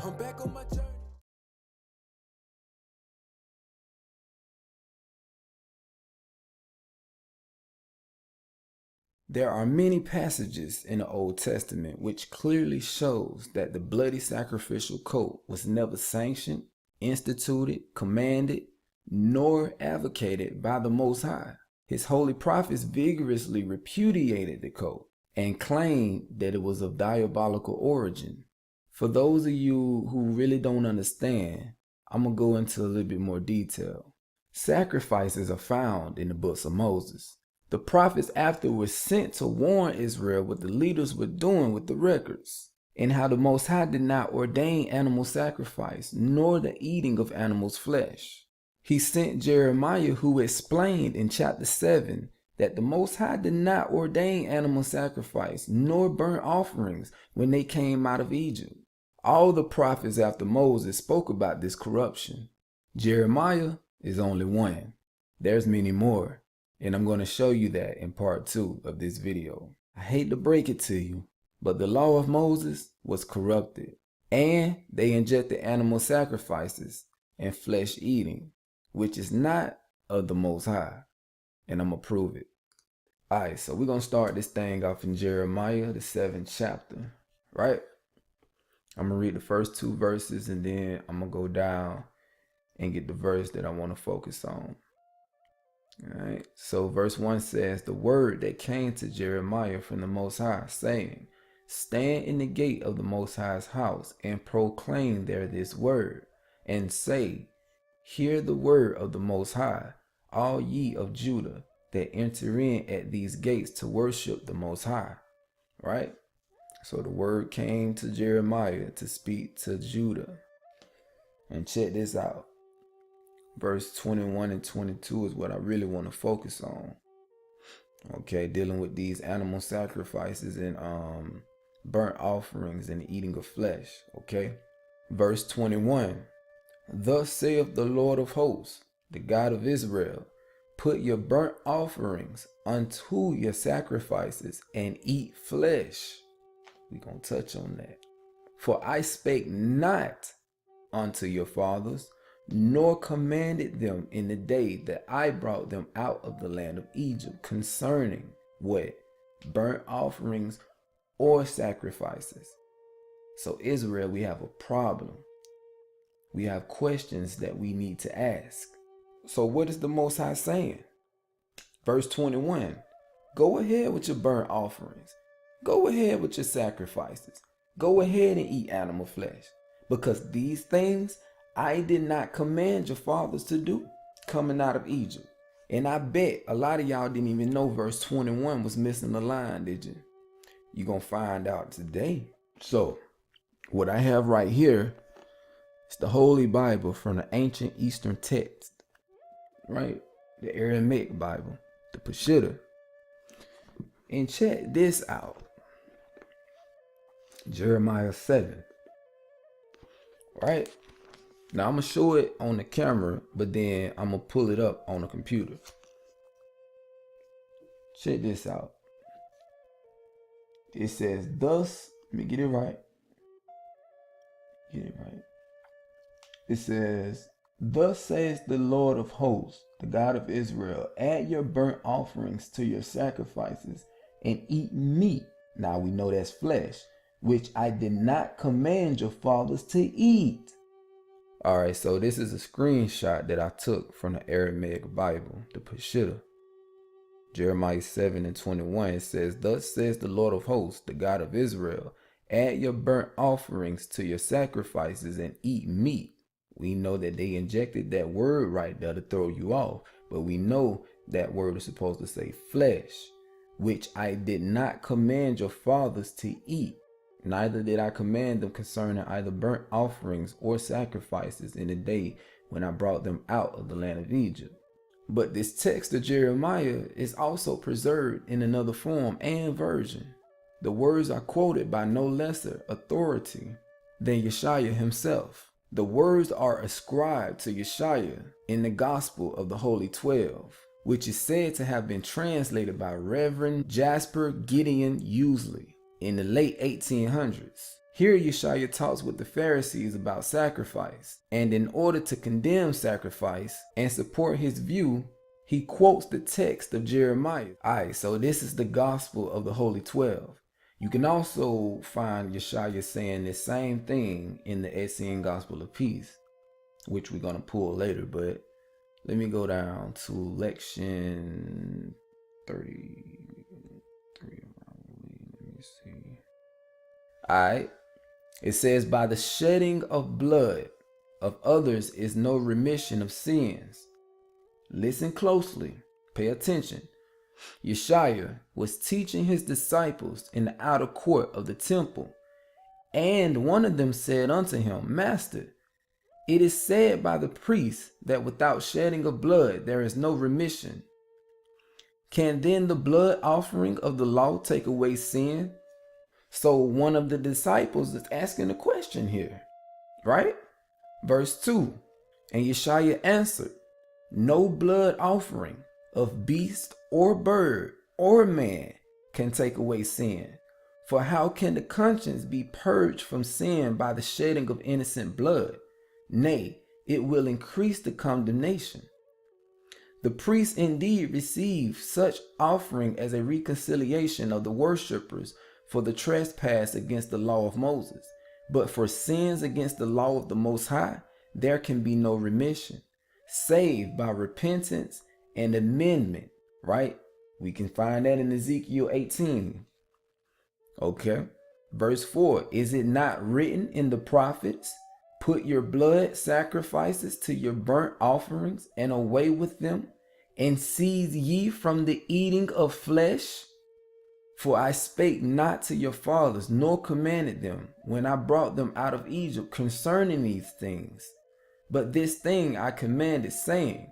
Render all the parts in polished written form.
I'm back on my journey. There are many passages in the Old Testament which clearly shows that the bloody sacrificial coat was never sanctioned, instituted, commanded, nor advocated by the Most High. His holy prophets vigorously repudiated the coat and claimed that it was of diabolical origin. For those of you who really don't understand, I'm going to go into a little bit more detail. Sacrifices are found in the books of Moses. The prophets afterwards sent to warn Israel what the leaders were doing with the records, and how the Most High did not ordain animal sacrifice, nor the eating of animals' flesh. He sent Jeremiah, who explained in chapter 7 that the Most High did not ordain animal sacrifice, nor burnt offerings when they came out of Egypt. All the prophets after Moses spoke about this corruption. Jeremiah is only one. There's many more. And I'm going to show you that in part 2 of this video. I hate to break it to you, but the law of Moses was corrupted, and they injected animal sacrifices and flesh eating, which is not of the Most High. And I'm going to prove it. Alright, so we're going to start this thing off in Jeremiah, the 7th chapter, right? I'm going to read the first 2 verses, and then I'm going to go down and get the verse that I want to focus on. Alright, so verse 1 says, the word that came to Jeremiah from the Most High, saying, stand in the gate of the Most High's house, and proclaim there this word, and say, hear the word of the Most High, all ye of Judah, that enter in at these gates to worship the Most High. Right? So the word came to Jeremiah to speak to Judah. And check this out. Verse 21 and 22 is what I really want to focus on. Okay, dealing with these animal sacrifices and burnt offerings and the eating of flesh. Okay, verse 21. Thus saith the Lord of hosts, the God of Israel, put your burnt offerings unto your sacrifices and eat flesh. We're going to touch on that. For I spake not unto your fathers, nor commanded them in the day that I brought them out of the land of Egypt concerning what? Burnt offerings or sacrifices. So Israel, we have a problem. We have questions that we need to ask. So what is the Most High saying? Verse 21, go ahead with your burnt offerings. Go ahead with your sacrifices. Go ahead and eat animal flesh. Because these things I did not command your fathers to do coming out of Egypt. And I bet a lot of y'all didn't even know verse 21 was missing a line, did you? You're going to find out today. So what I have right here is the Holy Bible from the ancient Eastern text, right? The Aramaic Bible, the Peshitta. And check this out. Jeremiah 7, right? Now I'm going to show it on the camera, but then I'm going to pull it up on the computer. Check this out. It says, thus, let me get it right. It says, thus says the Lord of hosts, the God of Israel, add your burnt offerings to your sacrifices and eat meat. Now we know that's flesh, which I did not command your fathers to eat. Alright, so this is a screenshot that I took from the Aramaic Bible, the Peshitta. Jeremiah 7 and 21, it says, thus says the Lord of hosts, the God of Israel, add your burnt offerings to your sacrifices and eat meat. We know that they injected that word right there to throw you off, but we know that word is supposed to say flesh, which I did not command your fathers to eat. Neither did I command them concerning either burnt offerings or sacrifices in the day when I brought them out of the land of Egypt. But this text of Jeremiah is also preserved in another form and version. The words are quoted by no lesser authority than Yeshaya himself. The words are ascribed to Yeshaya in the Gospel of the Holy 12, which is said to have been translated by Reverend Jasper Gideon Usley in the late 1800s. Here Yeshua talks with the Pharisees about sacrifice, and in order to condemn sacrifice and support his view, he quotes the text of Jeremiah. Alright, so this is the gospel of the Holy 12. You can also find Yeshua saying the same thing in the Essene Gospel of Peace, which we're going to pull later, but let me go down to lection 33. Let me see. Alright. It says, by the shedding of blood of others is no remission of sins. Listen closely. Pay attention. Yeshua was teaching his disciples in the outer court of the temple, and one of them said unto him, Master, it is said by the priests that without shedding of blood there is no remission. Can then the blood offering of the law take away sin? So one of the disciples is asking a question here, right? Verse 2, and Yeshua answered, no blood offering of beast or bird or man can take away sin. For how can the conscience be purged from sin by the shedding of innocent blood? Nay, it will increase the condemnation. The priest indeed received such offering as a reconciliation of the worshippers for the trespass against the law of Moses. But for sins against the law of the Most High, there can be no remission, save by repentance and amendment, right? We can find that in Ezekiel 18. Okay. Verse 4, is it not written in the prophets, put your blood sacrifices to your burnt offerings and away with them, and cease ye from the eating of flesh? For I spake not to your fathers, nor commanded them, when I brought them out of Egypt concerning these things. But this thing I commanded, saying,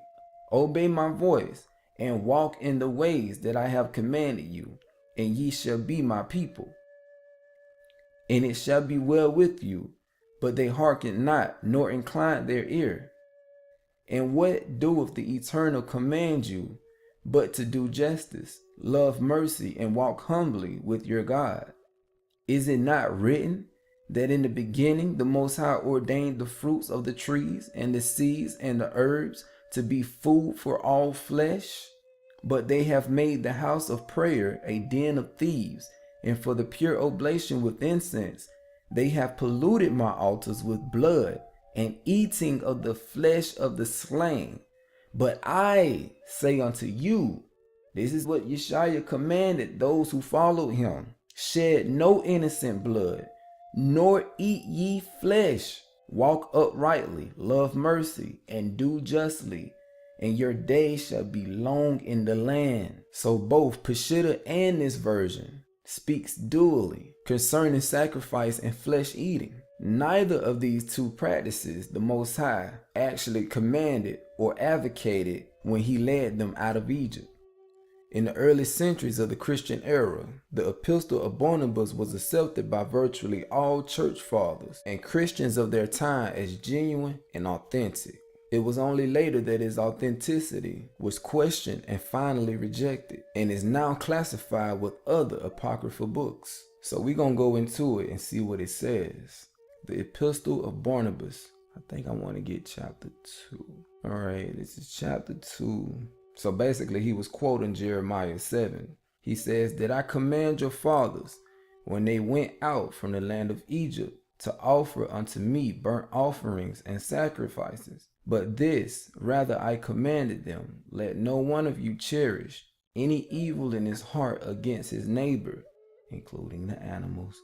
obey my voice, and walk in the ways that I have commanded you, and ye shall be my people. And it shall be well with you, but they hearkened not, nor inclined their ear. And what doeth the Eternal command you, but to do justice, love mercy, and walk humbly with your God? Is it not written that in the beginning the Most High ordained the fruits of the trees and the seeds and the herbs to be food for all flesh? But they have made the house of prayer a den of thieves, and for the pure oblation with incense they have polluted my altars with blood and eating of the flesh of the slain. But I say unto you, this is what Yeshua commanded those who followed him, shed no innocent blood, nor eat ye flesh. Walk uprightly, love mercy, and do justly, and your days shall be long in the land. So both Peshitta and this version speaks dually concerning sacrifice and flesh eating. Neither of these two practices the Most High actually commanded or advocated when he led them out of Egypt. In the early centuries of the Christian era, the Epistle of Barnabas was accepted by virtually all church fathers and Christians of their time as genuine and authentic. It was only later that its authenticity was questioned and finally rejected, and is now classified with other apocryphal books. So we're going to go into it and see what it says. The Epistle of Barnabas. I think I want to get chapter 2. All right, this is chapter 2. So basically he was quoting Jeremiah 7. He says that I command your fathers when they went out from the land of Egypt to offer unto me burnt offerings and sacrifices. But this rather I commanded them, let no one of you cherish any evil in his heart against his neighbor, including the animals,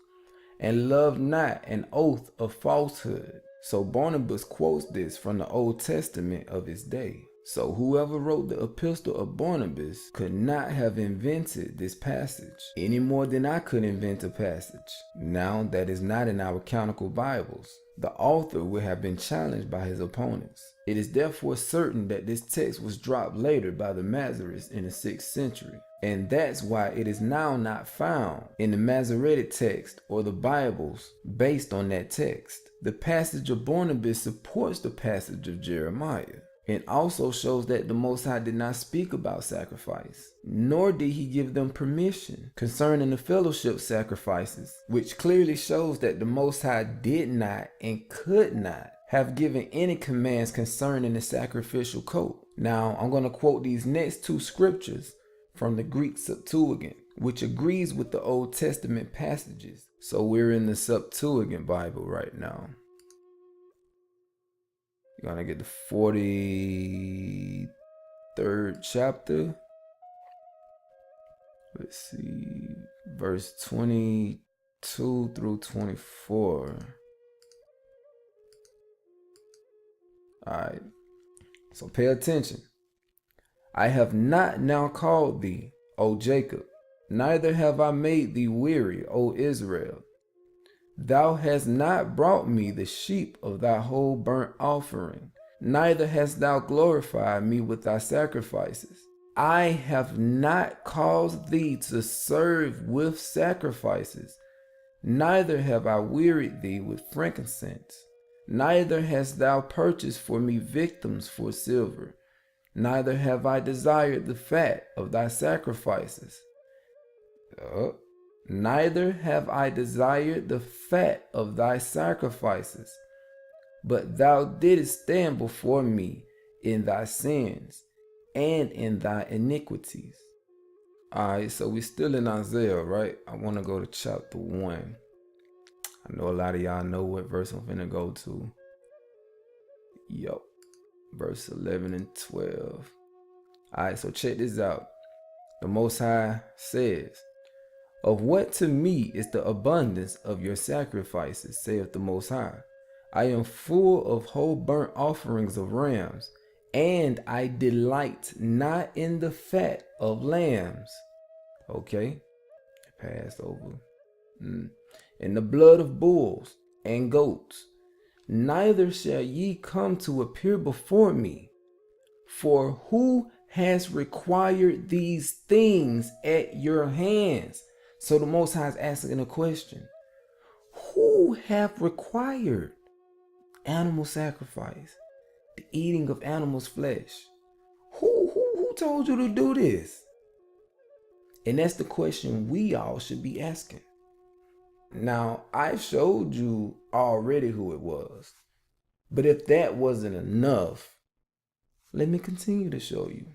and love not an oath of falsehood. So Barnabas quotes this from the Old Testament of his day. So whoever wrote the Epistle of Barnabas could not have invented this passage any more than I could invent a passage. Now that is not in our canonical Bibles. The author would have been challenged by his opponents. It is therefore certain that this text was dropped later by the Masoretes in the 6th century. And that's why it is now not found in the Masoretic text or the Bibles based on that text. The passage of Barnabas supports the passage of Jeremiah. It also shows that the Most High did not speak about sacrifice, nor did he give them permission concerning the fellowship sacrifices, which clearly shows that the Most High did not and could not have given any commands concerning the sacrificial coat. Now, I'm going to quote these next two scriptures from the Greek Septuagint, which agrees with the Old Testament passages. So we're in the Septuagint Bible right now. You're going to get the 43rd chapter. Let's see, verse 22 through 24. All right, so pay attention. I have not now called thee, O Jacob, neither have I made thee weary, O Israel. Thou hast not brought me the sheep of thy whole burnt offering, neither hast thou glorified me with thy sacrifices. I have not caused thee to serve with sacrifices, neither have I wearied thee with frankincense, neither hast thou purchased for me victims for silver, neither have I desired the fat of thy sacrifices. Neither have I desired the fat of thy sacrifices, but thou didst stand before me in thy sins and in thy iniquities. All right, so we're still in Isaiah, right? I want to go to chapter 1. I know a lot of y'all know what verse I'm finna go to. Verse 11 and 12. All right, so check this out. The Most High says, of what to me is the abundance of your sacrifices, saith the Most High. I am full of whole burnt offerings of rams, and I delight not in the fat of lambs. Okay, passed over. In the blood of bulls and goats. Neither shall ye come to appear before me. For who has required these things at your hands? So the Most High is asking a question. Who have required animal sacrifice, the eating of animals' flesh? Who told you to do this? And that's the question we all should be asking. Now, I showed you already who it was. But if that wasn't enough, let me continue to show you.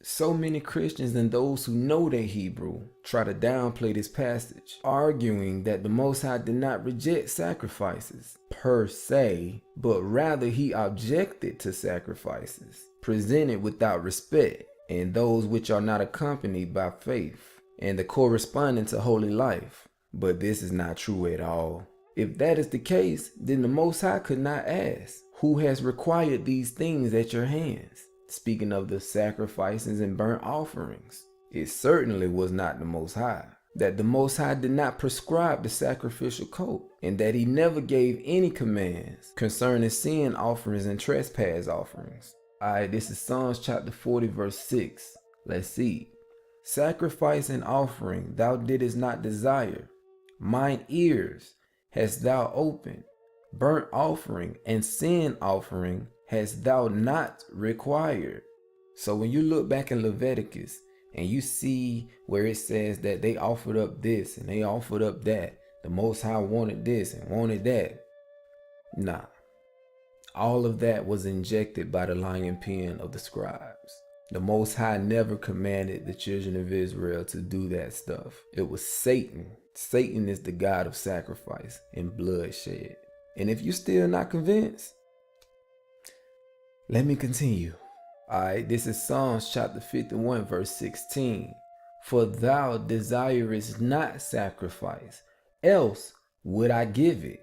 So many Christians and those who know their Hebrew try to downplay this passage, arguing that the Most High did not reject sacrifices per se, but rather he objected to sacrifices presented without respect and those which are not accompanied by faith and the corresponding to holy life. But this is not true at all. If that is the case, then the Most High could not ask, who has required these things at your hands? Speaking of the sacrifices and burnt offerings, it certainly was not the Most High. That the Most High did not prescribe the sacrificial coat, and that he never gave any commands concerning sin offerings and trespass offerings. Alright, this is Psalms chapter 40 verse 6. Let's see. Sacrifice and offering thou didst not desire. Mine ears hast thou opened. Burnt offering and sin offering hast thou not required. So when you look back in Leviticus and you see where it says that they offered up this and they offered up that, the Most High wanted this and wanted that. Nah. All of that was injected by the lying pen of the scribes. The Most High never commanded the children of Israel to do that stuff. It was Satan. Satan is the god of sacrifice and bloodshed. And if you're still not convinced, let me continue. Alright, this is Psalms chapter 51 verse 16. For thou desirest not sacrifice, else would I give it.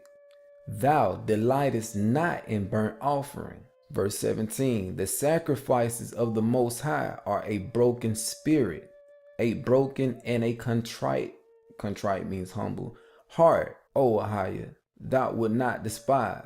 Thou delightest not in burnt offering. Verse 17. The sacrifices of the Most High are a broken spirit, a broken and a contrite means humble, heart, O Ahijah, thou would not despise.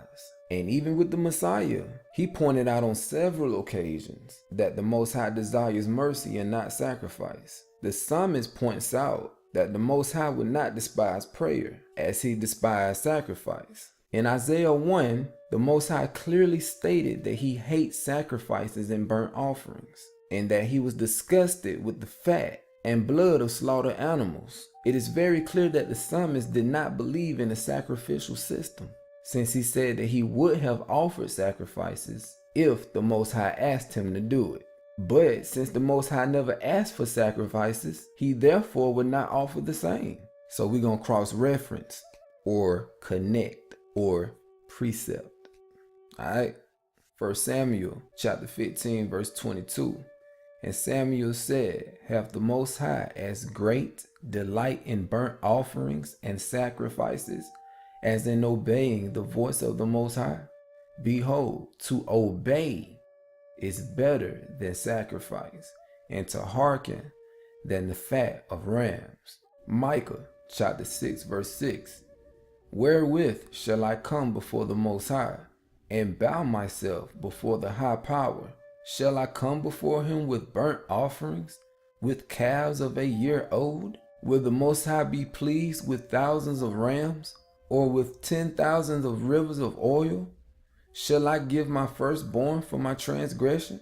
And even with the Messiah, he pointed out on several occasions that the Most High desires mercy and not sacrifice. The psalmist points out that the Most High would not despise prayer as he despised sacrifice. In Isaiah 1, the Most High clearly stated that he hates sacrifices and burnt offerings, and that he was disgusted with the fat and blood of slaughtered animals. It is very clear that the psalmist did not believe in a sacrificial system, since he said that he would have offered sacrifices if the Most High asked him to do it. But since the Most High never asked for sacrifices, he therefore would not offer the same. So we're going to cross-reference or connect or precept. Alright? 1 Samuel chapter 15 verse 22. And Samuel said, hath the Most High as great delight in burnt offerings and sacrifices as in obeying the voice of the Most High? Behold, to obey is better than sacrifice, and to hearken than the fat of rams. Micah chapter 6 verse 6. Wherewith shall I come before the Most High, and bow myself before the high power? Shall I come before him with burnt offerings, with calves of a year old? Will the Most High be pleased with thousands of rams, or with 10,000 of rivers of oil? Shall I give my firstborn for my transgression,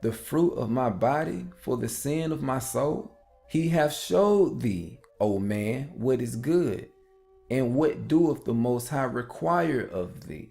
the fruit of my body for the sin of my soul? He hath showed thee, O man, what is good, and what doeth the Most High require of thee,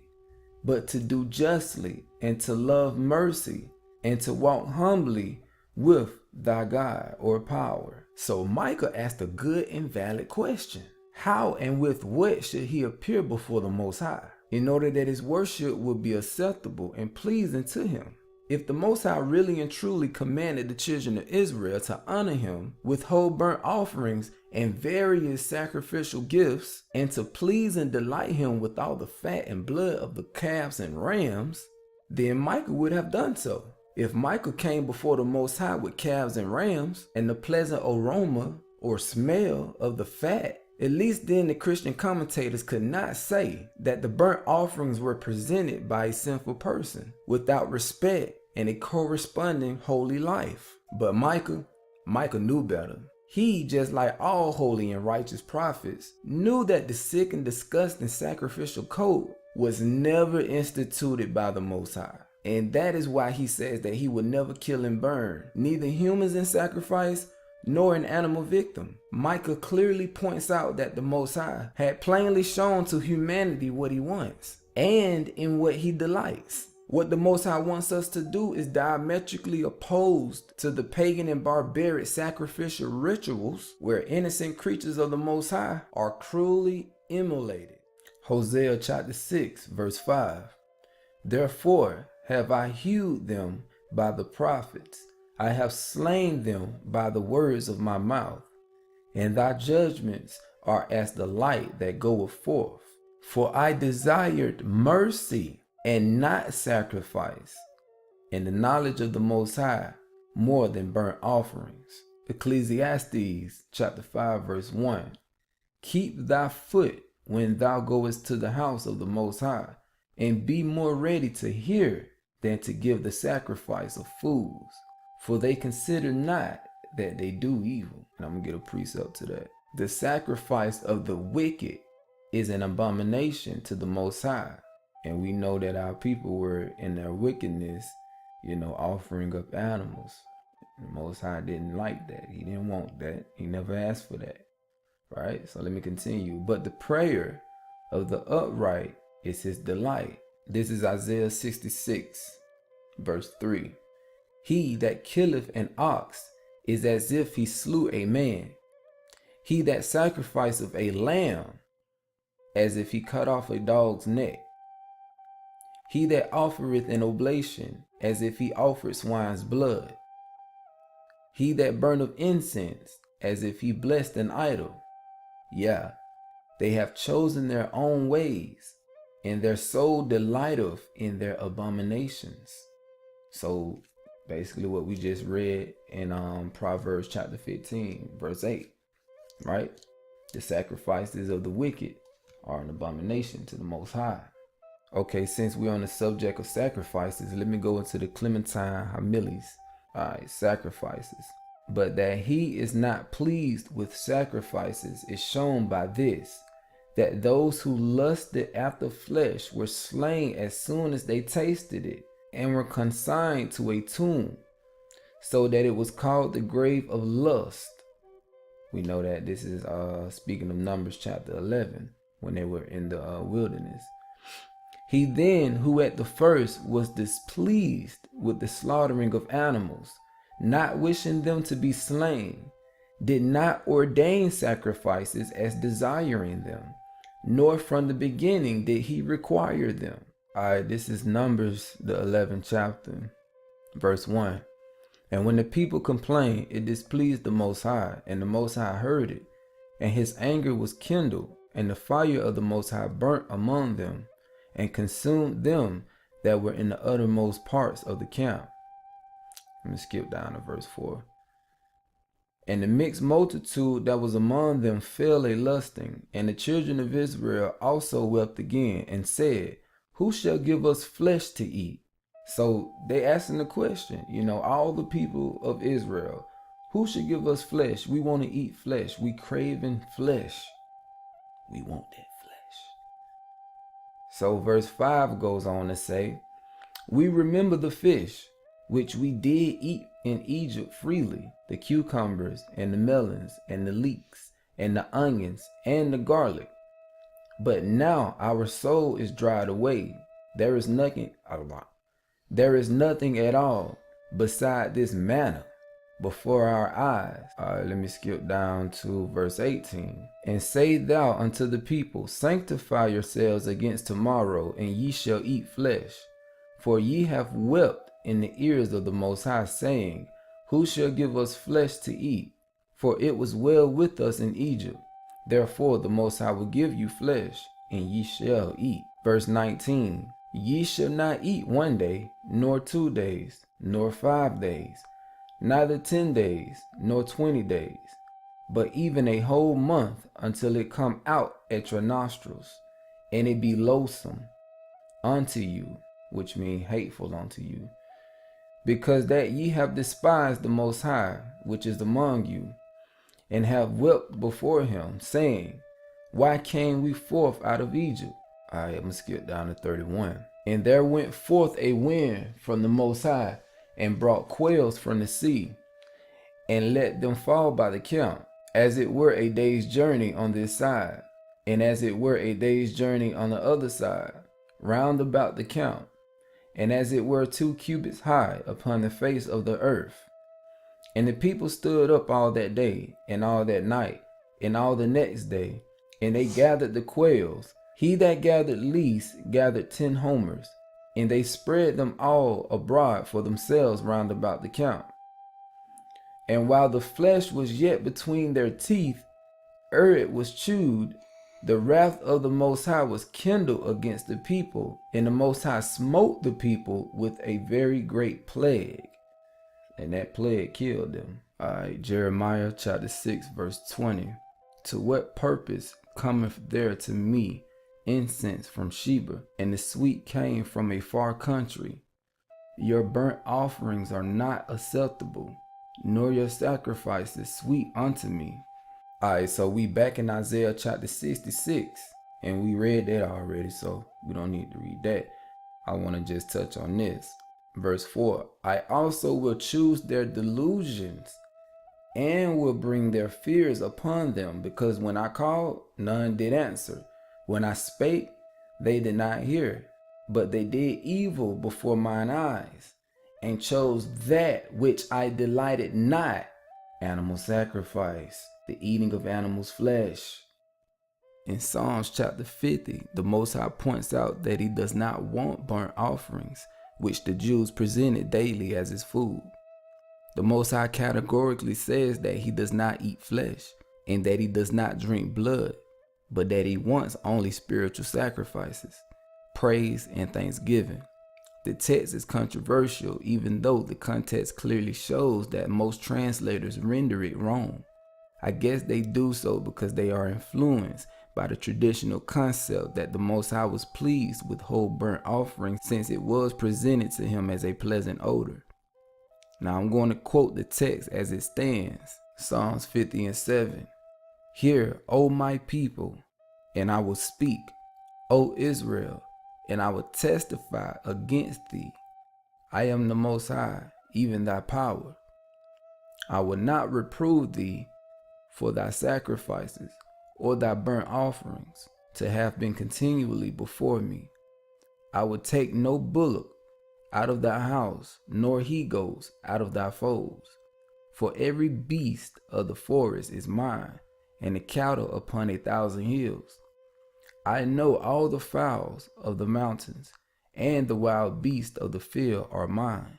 but to do justly, and to love mercy, and to walk humbly with thy God or power. So Micah asked a good and valid question. How and with what should he appear before the Most High, in order that his worship would be acceptable and pleasing to him? If the Most High really and truly commanded the children of Israel to honor him with whole burnt offerings and various sacrificial gifts, and to please and delight him with all the fat and blood of the calves and rams, then Micah would have done so. If Micah came before the Most High with calves and rams and the pleasant aroma or smell of the fat, at least then the Christian commentators could not say that the burnt offerings were presented by a sinful person without respect and a corresponding holy life. But Micah knew better. He, just like all holy and righteous prophets, knew that the sick and disgusting sacrificial coat was never instituted by the Most High. And that is why he says that he would never kill and burn, neither humans in sacrifice nor an animal victim. Micah clearly points out that the Most High had plainly shown to humanity what he wants and in what he delights. What the Most High wants us to do is diametrically opposed to the pagan and barbaric sacrificial rituals where innocent creatures of the Most High are cruelly immolated. Hosea chapter 6 verse 5. Therefore have I hewed them by the prophets, I have slain them by the words of my mouth, and thy judgments are as the light that goeth forth. For I desired mercy and not sacrifice, and the knowledge of the Most High more than burnt offerings. Ecclesiastes chapter 5 verse 1. Keep thy foot when thou goest to the house of the Most High, and be more ready to hear than to give the sacrifice of fools, for they consider not that they do evil. And I'm going to get a precept to that. The sacrifice of the wicked is an abomination to the Most High. And we know that our people were in their wickedness, offering up animals. The Most High didn't like that. He didn't want that. He never asked for that. Right? So let me continue. But the prayer of the upright is his delight. This is Isaiah 66 verse 3. He that killeth an ox is as if he slew a man. He that sacrificeth a lamb, as if he cut off a dog's neck. He that offereth an oblation, as if he offered swine's blood. He that burneth incense, as if he blessed an idol. Yeah, they have chosen their own ways, and their soul delighteth in their abominations. So basically what we just read in Proverbs chapter 15 verse 8, right? The sacrifices of the wicked are an abomination to the Most High. Okay, since we're on the subject of sacrifices, let me go into the Clementine homilies. Alright, sacrifices. But that he is not pleased with sacrifices is shown by this, that those who lusted after flesh were slain as soon as they tasted it, and were consigned to a tomb, so that it was called the grave of lust. We know that this is speaking of Numbers chapter 11, when they were in the wilderness. He then, who at the first was displeased with the slaughtering of animals, not wishing them to be slain, did not ordain sacrifices as desiring them, nor from the beginning did he require them. This is Numbers, the 11th chapter, verse 1. And when the people complained, it displeased the Most High, and the Most High heard it, and his anger was kindled, and the fire of the Most High burnt among them, and consumed them that were in the uttermost parts of the camp. Let me skip down to verse 4. And the mixed multitude that was among them fell a lusting, and the children of Israel also wept again, and said, who shall give us flesh to eat? So they asking the question, all the people of Israel, who should give us flesh? We want to eat flesh. We craving flesh. We want that flesh. So verse 5 goes on to say, we remember the fish, which we did eat in Egypt freely, the cucumbers and the melons and the leeks and the onions and the garlic. But now our soul is dried away. There is nothing at all beside this manna before our eyes. Let me skip down to verse 18. And say thou unto the people, sanctify yourselves against tomorrow, and ye shall eat flesh. For ye have wept in the ears of the Most High, saying, who shall give us flesh to eat? For it was well with us in Egypt. Therefore the Most High will give you flesh, and ye shall eat. Verse 19. Ye shall not eat 1 day, nor 2 days, nor 5 days, neither 10 days, nor 20 days, but even a whole month, until it come out at your nostrils, and it be loathsome unto you, which mean hateful unto you, because that ye have despised the Most High, which is among you, and have wept before him, saying, why came we forth out of Egypt? I'm going to skip down to 31. And there went forth a wind from the Most High, and brought quails from the sea, and let them fall by the camp, as it were a day's journey on this side, and as it were a day's journey on the other side, round about the camp, and as it were 2 cubits high upon the face of the earth. And the people stood up all that day, and all that night, and all the next day, and they gathered the quails. He that gathered least gathered 10 homers, and they spread them all abroad for themselves round about the camp. And while the flesh was yet between their teeth, ere it was chewed, the wrath of the Most High was kindled against the people, and the Most High smote the people with a very great plague, and that plague killed them. Jeremiah chapter 6 verse 20. To what purpose cometh there to me incense from Sheba, and the sweet came from a far country? Your burnt offerings are not acceptable, nor your sacrifices sweet unto me. Alright, so we back in Isaiah chapter 66, and we read that already, so we don't need to read that. I want to just touch on this. Verse 4, I also will choose their delusions, and will bring their fears upon them, because when I called, none did answer. When I spake, they did not hear, but they did evil before mine eyes, and chose that which I delighted not, animal sacrifice, the eating of animals' flesh. In Psalms chapter 50, the Most High points out that he does not want burnt offerings, which the Jews presented daily as his food. The Most High categorically says that he does not eat flesh, and that he does not drink blood, but that he wants only spiritual sacrifices, praise, and thanksgiving. The text is controversial, even though the context clearly shows that most translators render it wrong. I guess they do so because they are influenced by the traditional concept that the Most High was pleased with whole burnt offerings, since it was presented to him as a pleasant odor. Now I'm going to quote the text as it stands. Psalms 50 and 7. Hear, O my people, and I will speak, O Israel, and I will testify against thee. I am the Most High, even thy power. I will not reprove thee for thy sacrifices or thy burnt offerings, to have been continually before me. I will take no bullock out of thy house, nor he goats out of thy folds. For every beast of the forest is mine, and the cattle upon 1,000 hills. I know all the fowls of the mountains, and the wild beasts of the field are mine.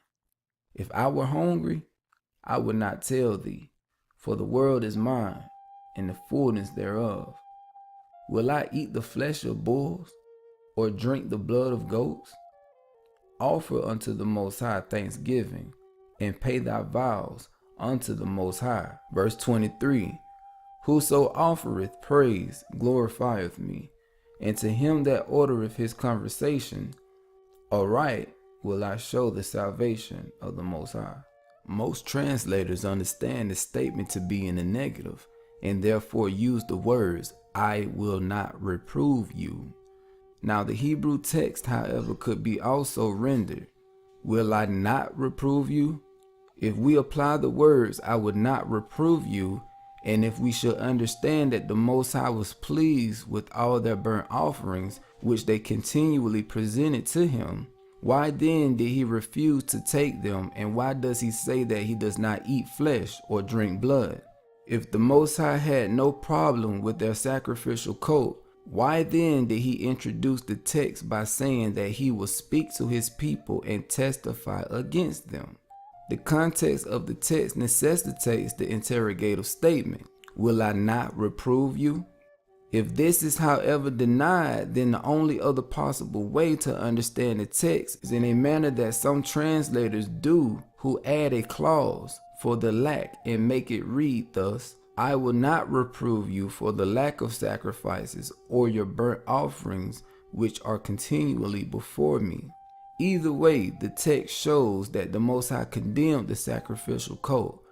If I were hungry, I would not tell thee, for the world is mine, and the fullness thereof. Will I eat the flesh of bulls, or drink the blood of goats? Offer unto the Most High thanksgiving, and pay thy vows unto the Most High. Verse 23, Whoso offereth praise glorifieth me, and to him that ordereth his conversation aright will I show the salvation of the Most High. Most translators understand this statement to be in the negative, and therefore use the words, I will not reprove you. Now the Hebrew text, however, could be also rendered, will I not reprove you? If we apply the words, I would not reprove you, and if we should understand that the Most High was pleased with all their burnt offerings, which they continually presented to him, why then did he refuse to take them, and why does he say that he does not eat flesh or drink blood? If the Most High had no problem with their sacrificial coat, why then did he introduce the text by saying that he will speak to his people and testify against them? The context of the text necessitates the interrogative statement, will I not reprove you? If this is however denied, then the only other possible way to understand the text is in a manner that some translators do, who add a clause for the lack and make it read thus, I will not reprove you for the lack of sacrifices or your burnt offerings which are continually before me. Either way, the text shows that the Most High condemned the sacrificial cult,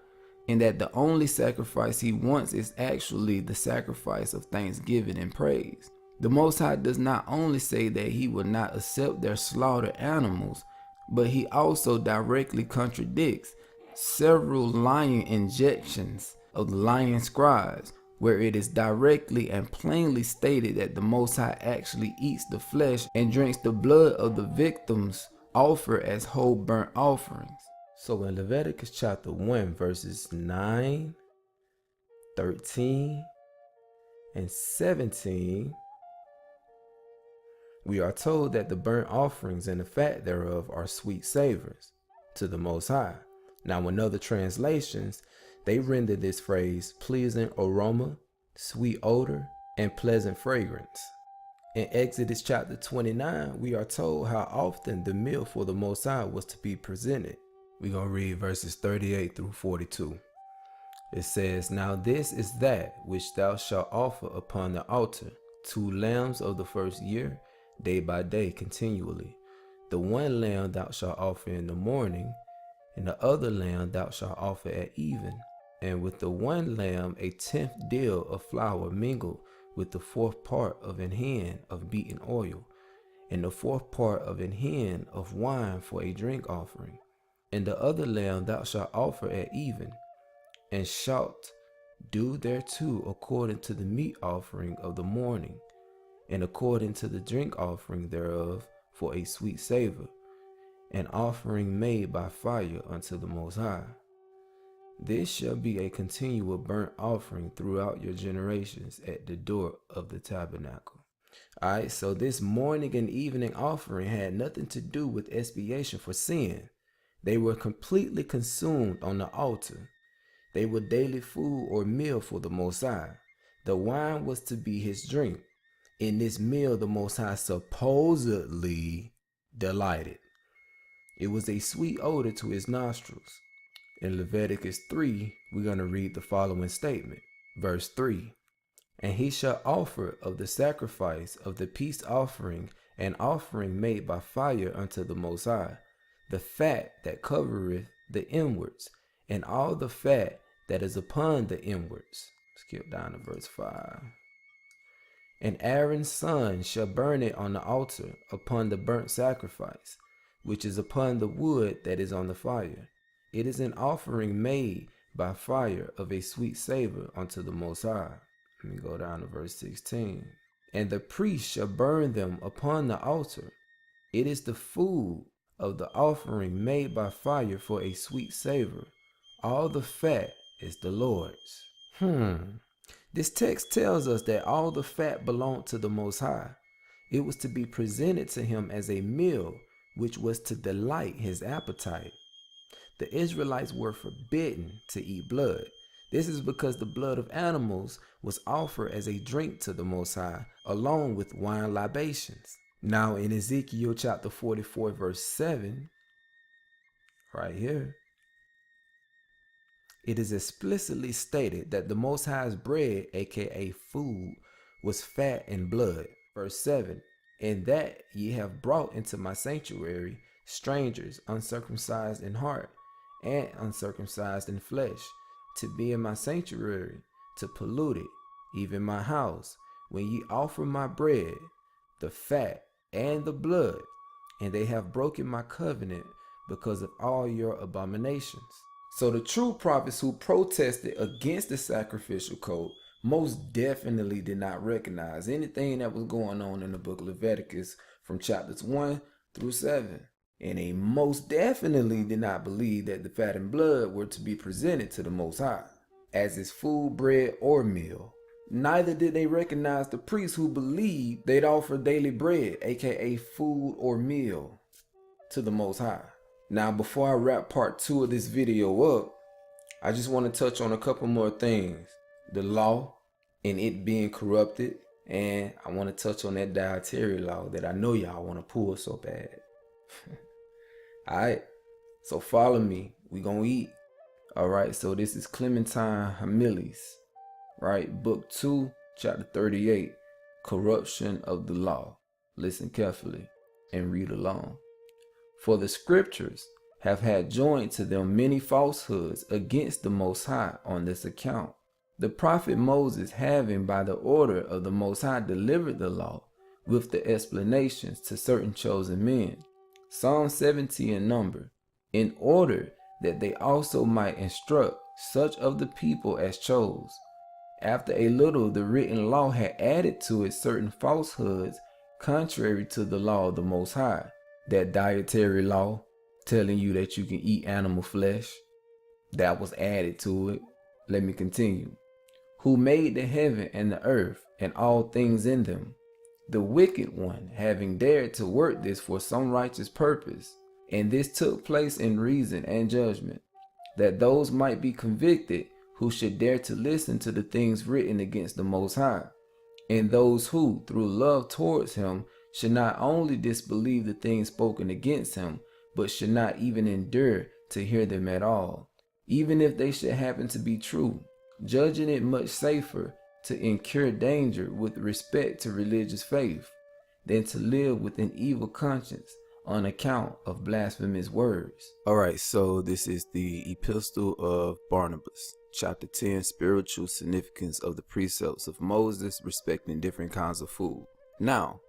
and that the only sacrifice he wants is actually the sacrifice of thanksgiving and praise. The Most High does not only say that he will not accept their slaughtered animals, but he also directly contradicts several lying injections of the lying scribes, where it is directly and plainly stated that the Most High actually eats the flesh and drinks the blood of the victims offered as whole burnt offerings. So in Leviticus chapter 1, verses 9, 13, and 17, we are told that the burnt offerings and the fat thereof are sweet savors to the Most High. Now in other translations, they render this phrase pleasing aroma, sweet odor, and pleasant fragrance. In Exodus chapter 29, we are told how often the meal for the Most High was to be presented. We're going to read verses 38 through 42. It says, Now this is that which thou shalt offer upon the altar, 2 lambs of the first year, day by day continually. The one lamb thou shalt offer in the morning, and the other lamb thou shalt offer at even. And with the one lamb 1/10 deal of flour mingled with the 4th part of an hin of beaten oil, and the 4th part of an hin of wine for a drink offering. And the other lamb thou shalt offer at even, and shalt do thereto according to the meat offering of the morning, and according to the drink offering thereof for a sweet savor, an offering made by fire unto the Most High. This shall be a continual burnt offering throughout your generations at the door of the tabernacle. Alright, so this morning and evening offering had nothing to do with expiation for sin. They were completely consumed on the altar. They were daily food or meal for the Most High. The wine was to be his drink. In this meal, the Most High supposedly delighted. It was a sweet odor to his nostrils. In Leviticus 3, we're going to read the following statement. Verse 3, And he shall offer of the sacrifice of the peace offering an offering made by fire unto the Most High, the fat that covereth the inwards, and all the fat that is upon the inwards. Skip down to verse 5. And Aaron's son shall burn it on the altar upon the burnt sacrifice, which is upon the wood that is on the fire. It is an offering made by fire of a sweet savor unto the Most High. Let me go down to verse 16. And the priest shall burn them upon the altar. It is the food of the offering made by fire for a sweet savor. All the fat is the Lord's. This text tells us that all the fat belonged to the Most High. It was to be presented to him as a meal, which was to delight his appetite. The Israelites were forbidden to eat blood. This is because the blood of animals was offered as a drink to the Most High, along with wine libations. Now in Ezekiel chapter 44 verse 7, right here, it is explicitly stated that the Most High's bread, aka food, was fat and blood. Verse 7, and that ye have brought into my sanctuary strangers uncircumcised in heart and uncircumcised in flesh, to be in my sanctuary, to pollute it, even my house, when ye offer my bread, the fat and the blood, and they have broken my covenant because of all your abominations. So the true prophets who protested against the sacrificial code most definitely did not recognize anything that was going on in the book of Leviticus from chapters 1 through 7. And they most definitely did not believe that the fat and blood were to be presented to the Most High as his food, bread, or meal. Neither did they recognize the priests who believed they'd offer daily bread, aka food or meal, to the Most High. Now, before I wrap part 2 of this video up, I just want to touch on a couple more things. The law and it being corrupted, and I want to touch on that dietary law that I know y'all want to pull so bad. Alright, so follow me. We gonna eat. Alright, so this is Clementine Homilies, right? Book 2, chapter 38, Corruption of the Law. Listen carefully and read along. For the scriptures have had joined to them many falsehoods against the Most High on this account. The prophet Moses, having by the order of the Most High delivered the law with the explanations to certain chosen men, some 70 in number, in order that they also might instruct such of the people as chose. After a little, the written law had added to it certain falsehoods contrary to the law of the Most High. That dietary law telling you that you can eat animal flesh, that was added to it. Let me continue. Who made the heaven and the earth and all things in them, the wicked one having dared to work this for some righteous purpose. And this took place in reason and judgment, that those might be convicted who should dare to listen to the things written against the Most High, and those who, through love towards him, should not only disbelieve the things spoken against him, but should not even endure to hear them at all, even if they should happen to be true, judging it much safer to incur danger with respect to religious faith than to live with an evil conscience on account of blasphemous words. Alright, so this is the Epistle of Barnabas, chapter 10, Spiritual Significance of the Precepts of Moses respecting different kinds of food. Now,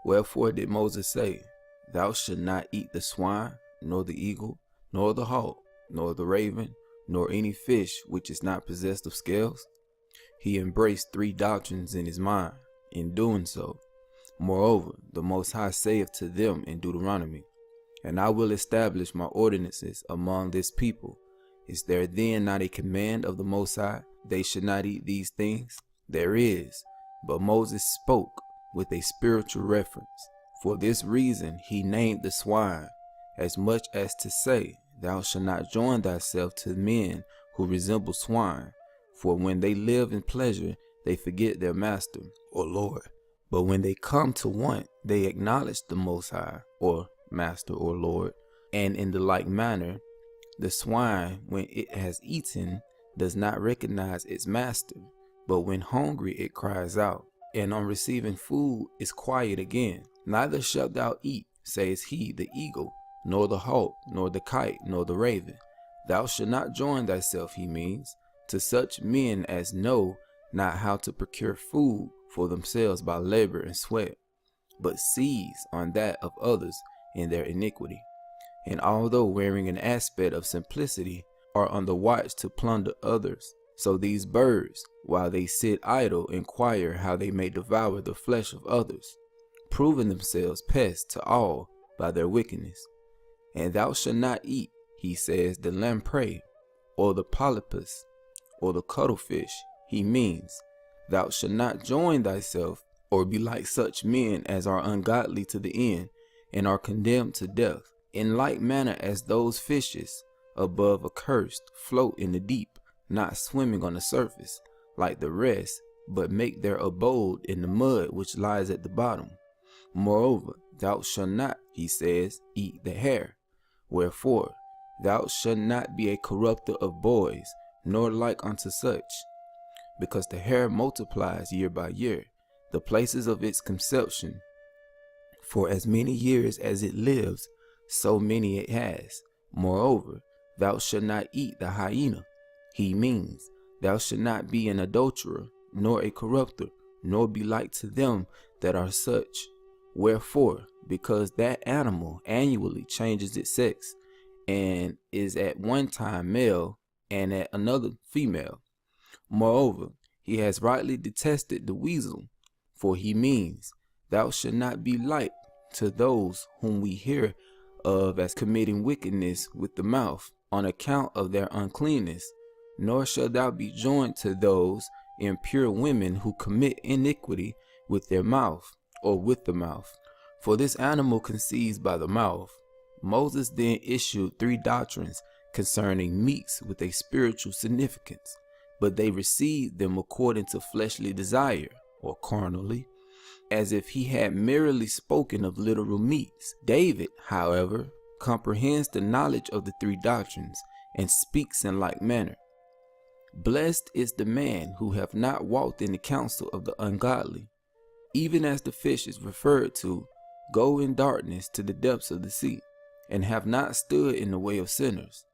wherefore did Moses say, Thou shalt not eat the swine, nor the eagle, nor the hawk, nor the raven, nor any fish which is not possessed of scales? He embraced 3 doctrines in his mind, in doing so. Moreover, the Most High saith to them in Deuteronomy, And I will establish my ordinances among this people. Is there then not a command of the Most High, they should not eat these things? There is, but Moses spoke with a spiritual reference. For this reason he named the swine, as much as to say, Thou shalt not join thyself to men who resemble swine, for when they live in pleasure, they forget their master, or Lord. But when they come to want, they acknowledge the Most High, or Master, or Lord. And in the like manner, the swine, when it has eaten, does not recognize its master, but when hungry it cries out, and on receiving food is quiet again. Neither shalt thou eat, says he, the eagle, nor the hawk, nor the kite, nor the raven. Thou shalt not join thyself, he means, to such men as know not how to procure food for themselves by labor and sweat, but seize on that of others in their iniquity. And although wearing an aspect of simplicity, are on the watch to plunder others. So these birds, while they sit idle, inquire how they may devour the flesh of others, proving themselves pests to all by their wickedness. And thou shalt not eat, he says, the lamprey, or the polypus, or the cuttlefish. He means, thou shalt not join thyself, or be like such men as are ungodly to the end, and are condemned to death. In like manner as those fishes above accursed float in the deep, not swimming on the surface like the rest, but make their abode in the mud which lies at the bottom. Moreover, thou shalt not, he says, eat the hare. Wherefore, thou shalt not be a corrupter of boys, nor like unto such, because the hare multiplies year by year, the places of its conception. For as many years as it lives, so many it has. Moreover, thou shalt not eat the hyena. He means, thou shalt not be an adulterer, nor a corrupter, nor be like to them that are such. Wherefore, because that animal annually changes its sex, and is at one time male, and at another female. Moreover, he has rightly detested the weasel, for he means, thou shalt not be like to those whom we hear of as committing wickedness with the mouth, on account of their uncleanness, nor shalt thou be joined to those impure women who commit iniquity with their mouth, or with the mouth. For this animal conceives by the mouth. Moses then issued 3 doctrines concerning meats with a spiritual significance, but they received them according to fleshly desire, or carnally, as if he had merely spoken of literal meats. David, however, comprehends the knowledge of the 3 doctrines, and speaks in like manner. Blessed is the man who hath not walked in the counsel of the ungodly, even as the fishes referred to go in darkness to the depths of the sea, and have not stood in the way of sinners,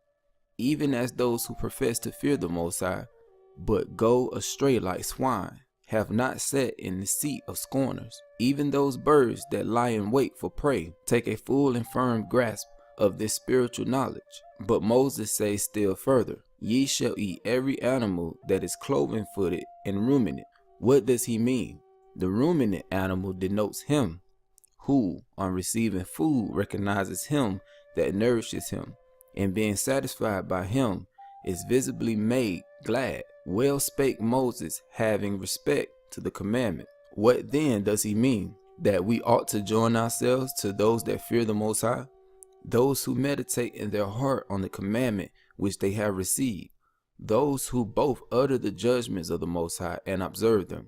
even as those who profess to fear the Most High, but go astray like swine, have not sat in the seat of scorners. Even those birds that lie in wait for prey take a full and firm grasp of this spiritual knowledge. But Moses says still further, ye shall eat every animal that is cloven-footed and ruminant. What does he mean? The ruminant animal denotes him who, on receiving food, recognizes him that nourishes him, and being satisfied by him, is visibly made glad. Well spake Moses, having respect to the commandment. What then does he mean? That we ought to join ourselves to those that fear the Most High, those who meditate in their heart on the commandment which they have received, those who both utter the judgments of the Most High and observe them,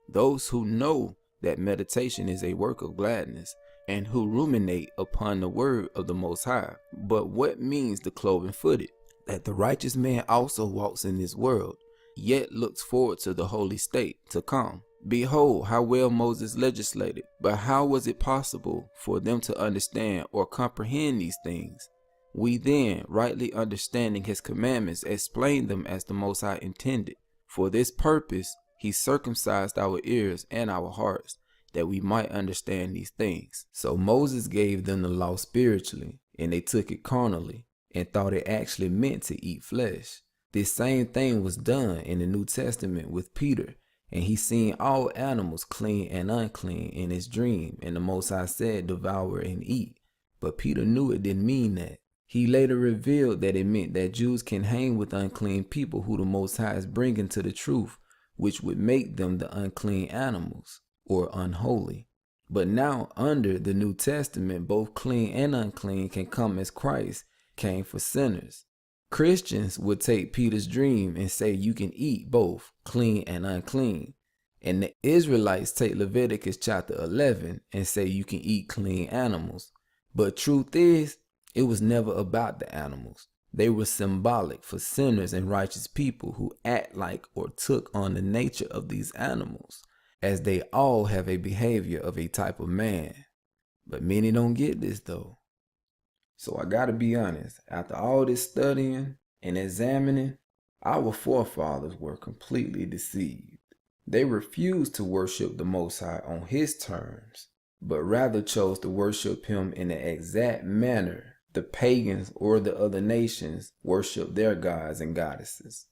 those who know that meditation is a work of gladness, and who ruminate upon the word of the Most High. But what means the cloven-footed? That the righteous man also walks in this world, yet looks forward to the holy state to come. Behold how well Moses legislated, but how was it possible for them to understand or comprehend these things? We then, rightly understanding his commandments, explain them as the Most High intended. For this purpose he circumcised our ears and our hearts, that we might understand these things. So Moses gave them the law spiritually, and they took it carnally, and thought it actually meant to eat flesh. This same thing was done in the New Testament with Peter, and he seen all animals clean and unclean in his dream, and the Most High said, devour and eat. But Peter knew it didn't mean that. He later revealed that it meant that Jews can hang with unclean people who the Most High is bringing to the truth, which would make them the unclean animals, or unholy. But now under the New Testament, both clean and unclean can come as Christ came for sinners. Christians would take Peter's dream and say you can eat both clean and unclean. And the Israelites take Leviticus chapter 11 and say you can eat clean animals. But truth is, it was never about the animals. They were symbolic for sinners and righteous people who act like or took on the nature of these animals, as they all have a behavior of a type of man. But many don't get this though. So I gotta be honest, after all this studying and examining, our forefathers were completely deceived. They refused to worship the Most High on his terms, but rather chose to worship him in the exact manner the pagans or the other nations worship their gods and goddesses.